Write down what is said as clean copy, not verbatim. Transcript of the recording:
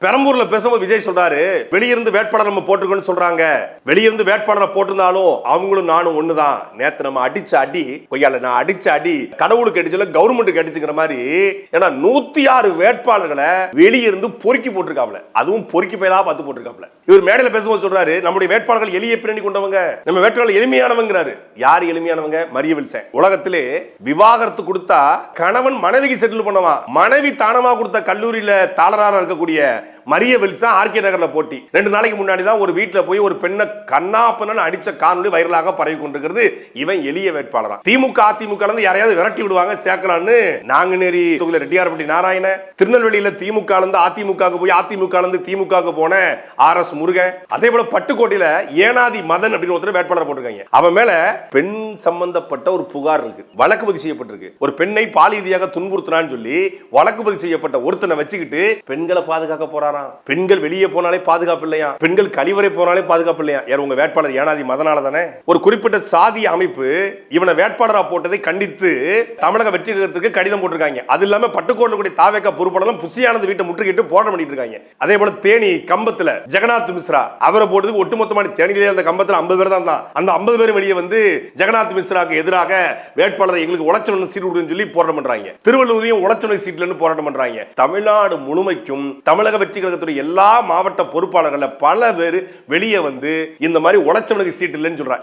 பெரம்பூர்ல பேசும்போது விஜய் சொல்றாரு, வெளியிருந்து வேட்பாளர் நம்ம போட்டுக்கணும்னு சொல்றாங்க. வெளியிருந்து வேட்பாளரை போட்டிருந்தாலும் அவங்களும் நானும் ஒண்ணுதான். நேத்து நம்ம அடிச்ச அடி கொய்யால, நான் அடிச்ச அடி கடவுளுக்கு அடிச்சல கவர்மெண்ட்டுக்கு அடிச்சுக்கிற மாதிரி. ஏன்னா 106 வேட்பாளர்களை வெளியிருந்து பொறுக்கி போட்டிருக்காப்ல. அதுவும் பொறுக்கி போயலா பார்த்து போட்டிருக்காப்ல. இவர் மேடையில பேசும்போது சொல்றாரு, நம்முடைய வேட்பாளர்கள் எளிய பின்னணி கொண்டவங்க, நம்ம வேட்பாளர்கள் எளிமையானவங்கிறாரு. யார் எளிமையானவங்க? மரிய வில்சன். உலகத்திலே விவாகரத்து கொடுத்தா கணவன் மனைவிக்கு செட்டில் பண்ணுவான். மனைவி தானமா கொடுத்த கல்லூரியில தாளராக இருக்கக்கூடிய மரிய வில்சன் ஆர்கே நகர்ல போட்டி. 2 நாளைக்கு முன்னாடி தான் ஒரு வீட்டுல போய் ஒரு பெண்ணை கண்ணாப்பன்னு அடிச்ச காணொலி வைரலாக பரவி கொண்டிருக்கிறது. இவன் எளிய வேட்பாளரா. திமுக அதிமுக யாரையாவது விரட்டி விடுவாங்க சேர்க்கலான்னு நாங்குநேரி தொகுதியில ரெட்டியார்பட்டி நாராயண, திருநெல்வேலியில திமுக அதிமுக போய் அதிமுக திமுக போன RS முருகன், அதே போல பட்டுக்கோட்டையில ஏனாதி மதன் அப்படின்னு ஒருத்தர் வேட்பாளர் போட்டிருக்காங்க. அவன் மேல பெண் சம்பந்தப்பட்ட ஒரு புகார் இருக்கு, வழக்கு பதிவு செய்யப்பட்டிருக்கு. ஒரு பெண்ணை பாலியதியாக துன்புறுத்தினான்னு சொல்லி வழக்கு பதிவு செய்யப்பட்ட ஒருத்தனை வச்சுக்கிட்டு பெண்களை பாதுகாக்க போறாராம். பெண்கள் வெளியே போனாலே பாதுகாப்பு இல்லையா, பெண்கள் கழிவறை போனாலே பாதுகாப்பு இல்லையா. யார் உங்க வேட்பாளர் ஏனாதி மதனால தானே. ஒரு குறிப்பிட்ட சாதி அமைப்பு இவனை வேட்பாளரா போட்டதை கண்டித்து தமிழக வெற்றி கழகத்துக்கு கடிதம் போட்டிருக்காங்க. அது இல்லாம பட்டுக்கோட்டையில் கூடிய தாவேக்கா பொறுப்பாளர் புசியானது வீட்டை முற்றுகிட்டு போராட்டம் பண்ணிட்டு இருக்காங்க. அதே போல தேனி கம்பத்துல ஜெகநாத் மிஸ்ரா அவரை போட்டதுக்கு ஒட்டுமொத்தமான தேனியிலே அந்த கம்பத்துல 50 பேர் தான். அந்த 50 பேர் வெளியே வந்து ஜெகநாத் மிஸ்ராக்கு எதிராக வேட்பாளர் எங்களுக்கு உழைச்சவனுக்கு சீட் கொடுன்னு சொல்லி போராட்டம் பண்றாங்க. திருவள்ளூரையும் உழைச்சவனுக்கு சீட்ல போராட்டம் பண்றாங்க. தமிழ்நாடு முழுமைக்கும் தமிழக வெற்றி கழகத்துடைய எல்லா மாவட்ட பொறுப்பாளர்கள் பல பேர் வெளியே வந்து இந்த மாதிரி உழைச்சவனுக்கு சீட் இல்லைன்னு சொல்றாங்க.